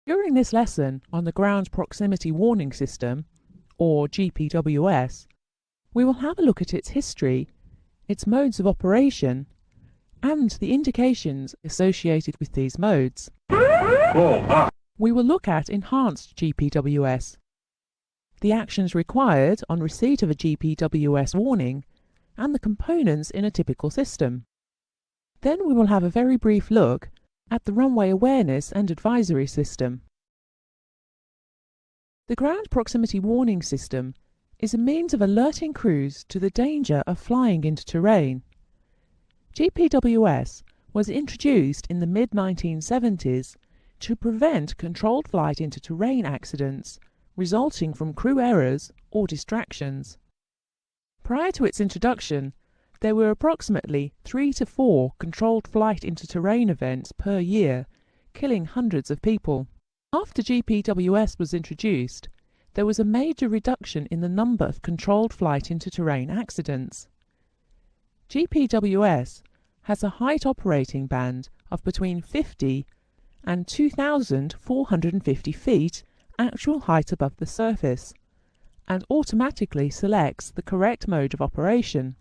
During this lesson on the Ground Proximity Warning System, or GPWS, we will have a look at its history, its modes of operation, and the indications associated with these modes. We will look at enhanced GPWS, the actions required on receipt of a GPWS warning, and the components in a typical system. Then we will have a very brief look at the Runway Awareness and Advisory System. The Ground Proximity Warning System is a means of alerting crews to the danger of flying into terrain. GPWS was introduced in the mid-1970s to prevent controlled flight into terrain accidents resulting from crew errors or distractions. Prior to its introduction, there were approximately 3 to 4 controlled flight into terrain events per year, killing hundreds of people. After GPWS was introduced, there was a major reduction in the number of controlled flight into terrain accidents. GPWS has a height operating band of between 50 and 2,450 feet actual height above the surface, and automatically selects the correct mode of operation.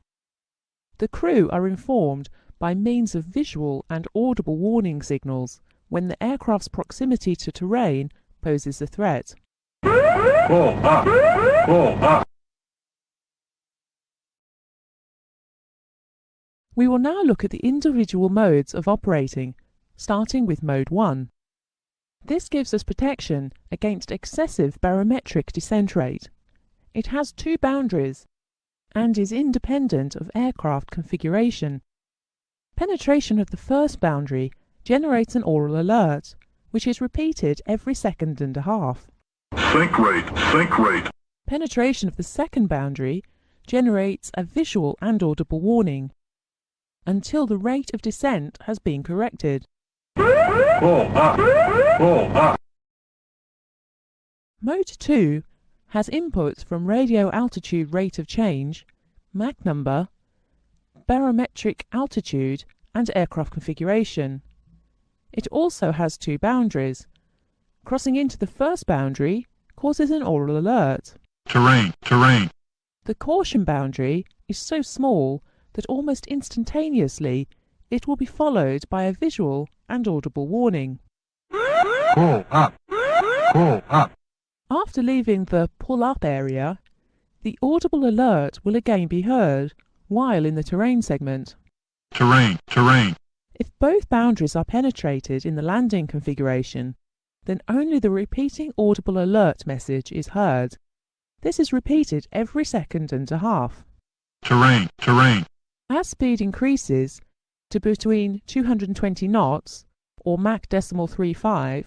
The crew are informed by means of visual and audible warning signals when the aircraft's proximity to terrain poses a threat. We will now look at the individual modes of operating, starting with Mode 1. This gives us protection against excessive barometric descent rate. It has 2 boundaries and is independent of aircraft configuration. Penetration of the first boundary generates an oral alert, which is repeated every second and a half. Sink rate, sink rate. Penetration of the second boundary generates a visual and audible warning until the rate of descent has been corrected. Mode 2 has inputs from radio altitude rate of change, Mach number, barometric altitude, and aircraft configuration. It also has 2 boundaries. Crossing into the first boundary causes an oral alert. Terrain, terrain. The caution boundary is so small that almost instantaneously it will be followed by a visual and audible warning. Pull up, pull up. After leaving the pull-up area, the audible alert will again be heard while in the terrain segment. Terrain, terrain. If both boundaries are penetrated in the landing configuration, then only the repeating audible alert message is heard. This is repeated every second and a half. Terrain, terrain. As speed increases to between 220 knots, or Mach 0.35,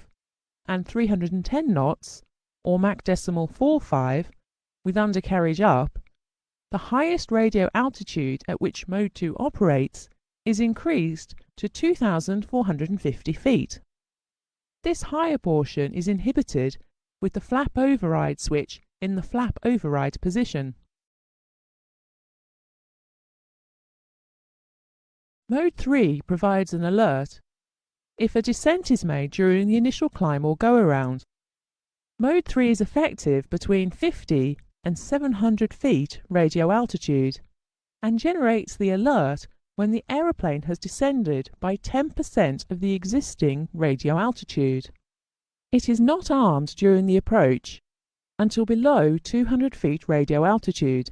and 310 knots, or Mach 0.45, with undercarriage up, the highest radio altitude at which Mode 2 operates is increased to 2,450 feet. This higher portion is inhibited with the flap override switch in the flap override position. Mode 3 provides an alert if a descent is made during the initial climb or go-around. Mode 3 is effective between 50 and 700 feet radio altitude and generates the alert when the aeroplane has descended by 10% of the existing radio altitude. It is not armed during the approach until below 200 feet radio altitude.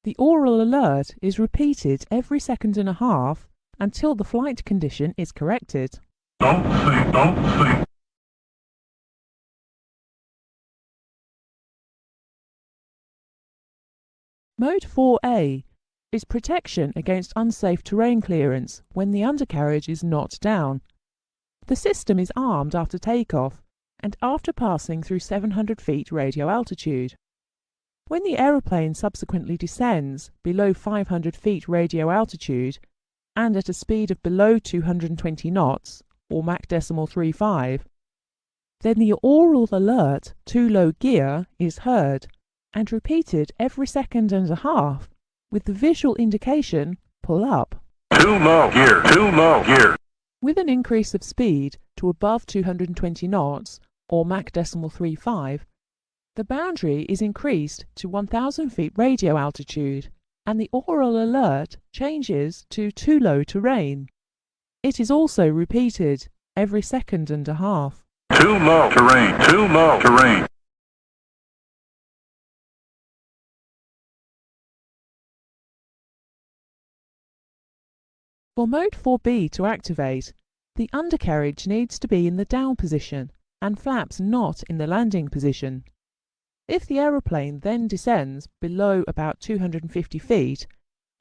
The oral alert is repeated every second and a half until the flight condition is corrected. Don't sink, don't sink. Mode 4A is protection against unsafe terrain clearance when the undercarriage is not down. The system is armed after takeoff and after passing through 700 feet radio altitude. When the aeroplane subsequently descends below 500 feet radio altitude and at a speed of below 220 knots, or Mach 0.35, then the oral alert "too low gear" is heard and repeated every second and a half with the visual indication "pull up." Too low gear, too low gear. With an increase of speed to above 220 knots, or Mach 0.35, the boundary is increased to 1,000 feet radio altitude, and the aural alert changes to too low to rain. It is also repeated every second and a half. Too low to rain. Too low to rain. For Mode 4B to activate, the undercarriage needs to be in the down position and flaps not in the landing position. If the aeroplane then descends below about 250 feet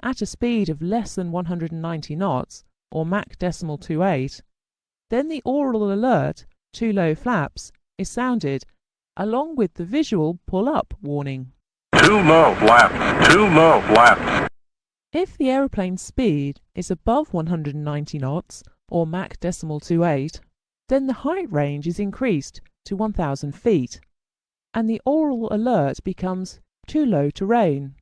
at a speed of less than 190 knots, or Mach 0.28, then the aural alert, too low flaps, is sounded, along with the visual pull-up warning. Too low flaps. Too low flaps. If the aeroplane's speed is above 190 knots, or Mach 0.28, then the height range is increased to 1,000 feet, and the aural alert becomes too low to rain.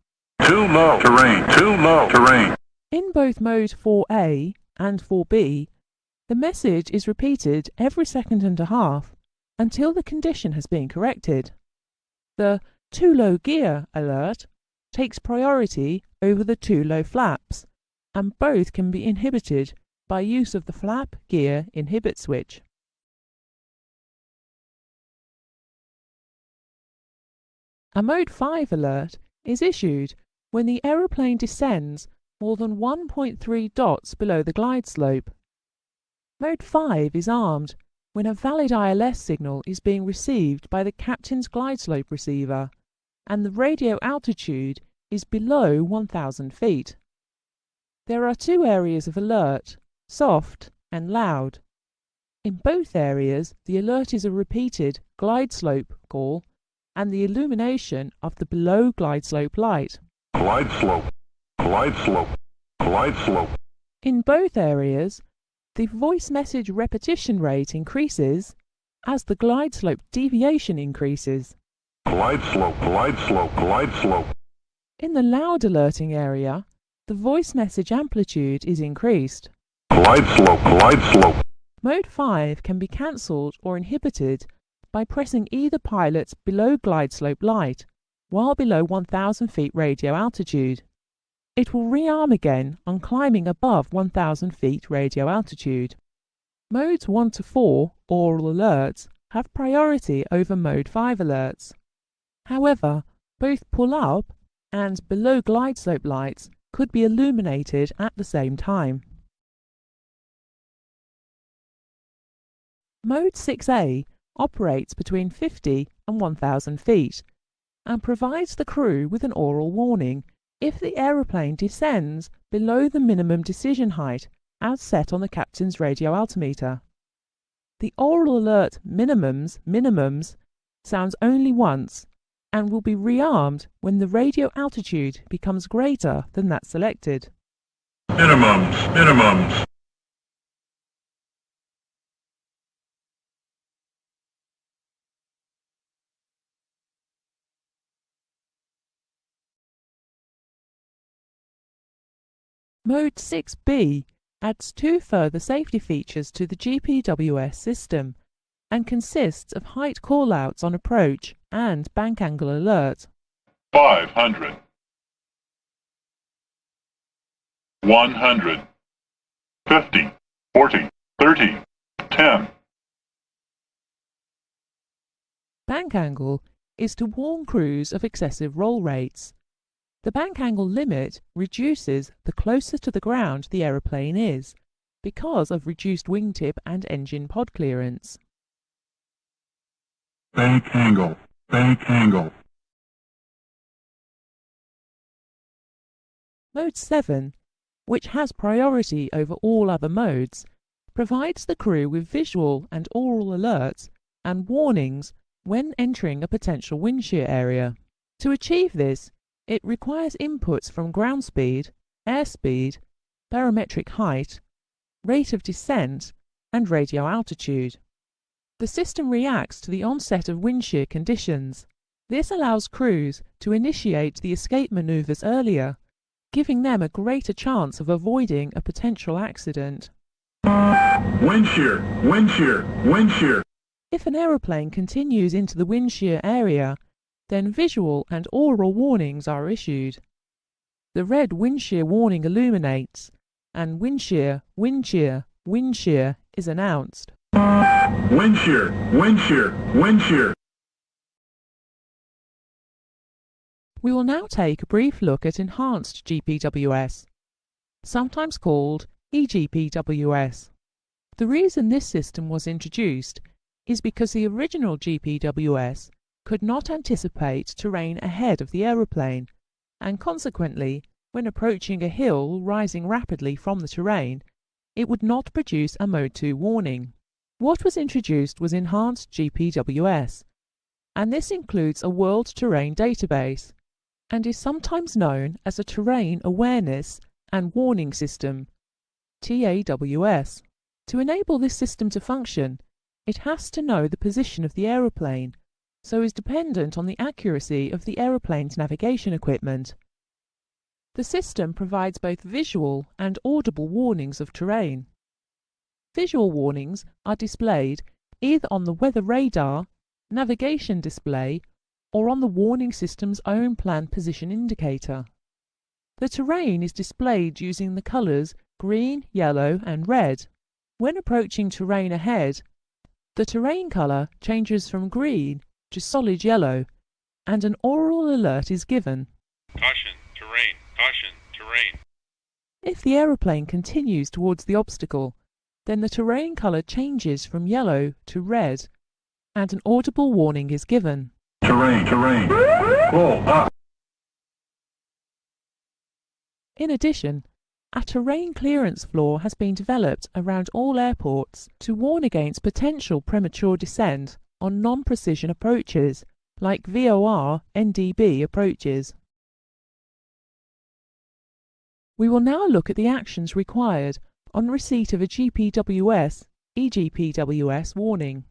Too low to rain. Too low to rain. In both Mode 4A and 4B, the message is repeated every second and a half until the condition has been corrected. The too low gear alert takes priority over the too low flaps, and both can be inhibited by use of the flap gear inhibit switch. A Mode 5 alert is issued when the aeroplane descends more than 1.3 dots below the glide slope. Mode 5 is armed when a valid ILS signal is being received by the captain's glide slope receiver and the radio altitude is below 1,000 feet. There are two areas of alert, soft and loud. In both areas, the alert is a repeated glide slope call and the illumination of the below glide slope light. Glide slope. Glide slope. Glide slope. In both areas, the voice message repetition rate increases as the glide slope deviation increases. Glide slope. Glide slope. Glide slope. In the loud alerting area, the voice message amplitude is increased. Glide slope. Glide slope. Mode 5 can be cancelled or inhibited by pressing either pilot's below glide slope light while below 1,000 feet radio altitude. It will rearm again on climbing above 1,000 feet radio altitude. Modes 1 to 4 aural alerts have priority over Mode 5 alerts. However, both pull-up and below glide slope lights could be illuminated at the same time. Mode 6A operates between 50 and 1,000 feet and provides the crew with an aural warning if the aeroplane descends below the minimum decision height as set on the captain's radio altimeter. The aural alert minimums sounds only once and will be rearmed when the radio altitude becomes greater than that selected. Minimums. Mode 6B adds two further safety features to the GPWS system and consists of height callouts on approach and bank angle alert. 500. 100. 50. 40. 30. 10. Bank angle is to warn crews of excessive roll rates. The bank angle limit reduces the closer to the ground the aeroplane is because of reduced wingtip and engine pod clearance. Bank angle. Bank angle. Mode 7, which has priority over all other modes, provides the crew with visual and aural alerts and warnings when entering a potential wind shear area. To achieve this, it requires inputs from ground speed, airspeed, barometric height, rate of descent, and radio altitude. The system reacts to the onset of wind shear conditions. This allows crews to initiate the escape maneuvers earlier, giving them a greater chance of avoiding a potential accident. Wind shear, wind shear, wind shear. If an aeroplane continues into the wind shear area, then visual and aural warnings are issued. The red wind shear warning illuminates, and wind shear, wind shear, wind shear is announced. Wind shear, wind shear, wind shear. We will now take a brief look at enhanced GPWS, sometimes called EGPWS. The reason this system was introduced is because the original GPWS could not anticipate terrain ahead of the aeroplane, and consequently, when approaching a hill rising rapidly from the terrain, it would not produce a Mode 2 warning. What was introduced was enhanced GPWS, and this includes a world terrain database, and is sometimes known as a Terrain Awareness and Warning System, TAWS. To enable this system to function, it has to know the position of the aeroplane, so is dependent on the accuracy of the aeroplane's navigation equipment. The system provides both visual and audible warnings of terrain. Visual warnings are displayed either on the weather radar, navigation display, or on the warning system's own planned position indicator. The terrain is displayed using the colours green, yellow and red. When approaching terrain ahead, the terrain colour changes from green to solid yellow, and an aural alert is given. Caution, terrain, caution, terrain. If the aeroplane continues towards the obstacle, then the terrain colour changes from yellow to red, and an audible warning is given. Terrain, terrain. Pull up. In addition, a terrain clearance floor has been developed around all airports to warn against potential premature descent on non-precision approaches like VOR NDB approaches. We will now look at the actions required on receipt of a GPWS, EGPWS warning.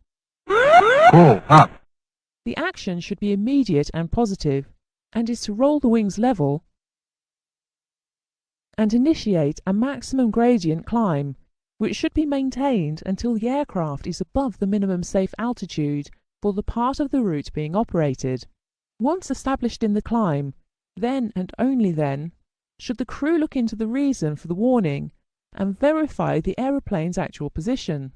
Pull up. The action should be immediate and positive, and is to roll the wings level and initiate a maximum gradient climb, which should be maintained until the aircraft is above the minimum safe altitude for the part of the route being operated. Once established in the climb, then and only then, should the crew look into the reason for the warning and verify the aeroplane's actual position.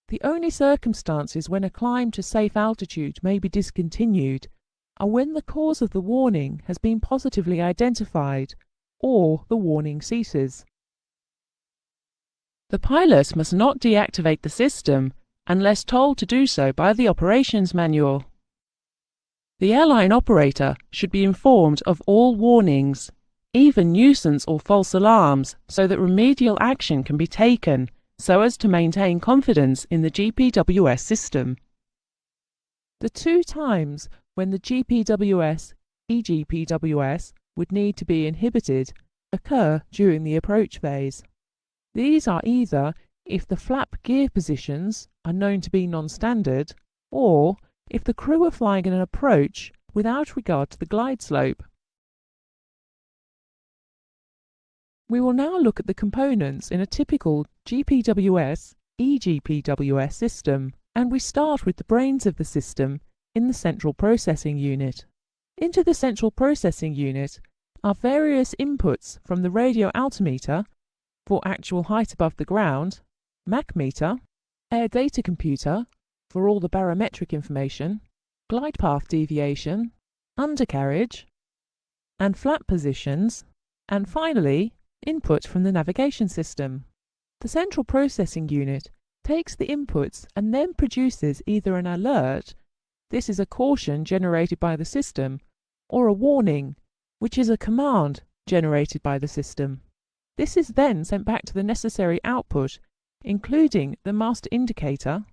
The only circumstances when a climb to safe altitude may be discontinued are when the cause of the warning has been positively identified or the warning ceases. The pilot must not deactivate the system unless told to do so by the operations manual. The airline operator should be informed of all warnings, even nuisance or false alarms, so that remedial action can be taken so as to maintain confidence in the GPWS system. The two times when the GPWS, EGPWS would need to be inhibited occur during the approach phase. These are either if the flap gear positions are known to be non-standard, or if the crew are flying in an approach without regard to the glide slope. We will now look at the components in a typical GPWS, EGPWS system, and we start with the brains of the system in the central processing unit. Into the central processing unit are various inputs from the radio altimeter for actual height above the ground, Mach meter, air data computer for all the barometric information, glide path deviation, undercarriage, and flap positions, and finally, input from the navigation system. The central processing unit takes the inputs and then produces either an alert, this is a caution generated by the system, or a warning, which is a command generated by the system. This is then sent back to the necessary output, including the master indicator,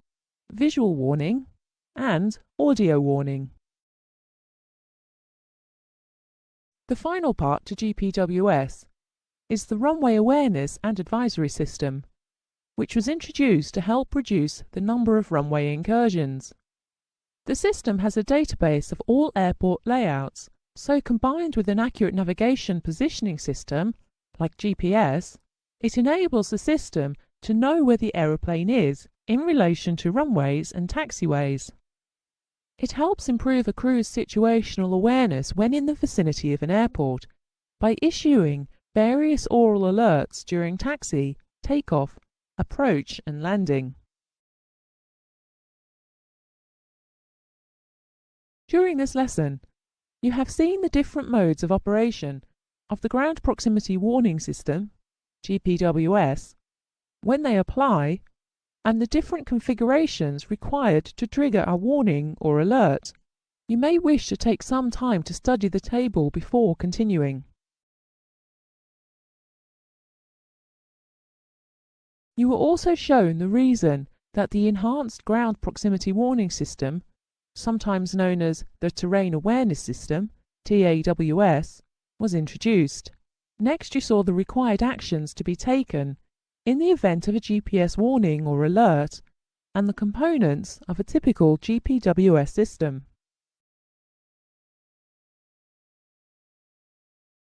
visual warning, and audio warning. The final part to GPWS is the Runway Awareness and Advisory System, which was introduced to help reduce the number of runway incursions. The system has a database of all airport layouts, so combined with an accurate navigation positioning system, like GPS, it enables the system to know where the aeroplane is in relation to runways and taxiways. It helps improve a crew's situational awareness when in the vicinity of an airport by issuing various oral alerts during taxi, takeoff, approach and landing. During this lesson, you have seen the different modes of operation of the Ground Proximity Warning System, GPWS, when they apply, and the different configurations required to trigger a warning or alert. You may wish to take some time to study the table before continuing. You were also shown the reason that the Enhanced Ground Proximity Warning System, sometimes known as the Terrain Awareness System, TAWS, was introduced. Next, you saw the required actions to be taken in the event of a GPS warning or alert, and the components of a typical GPWS system.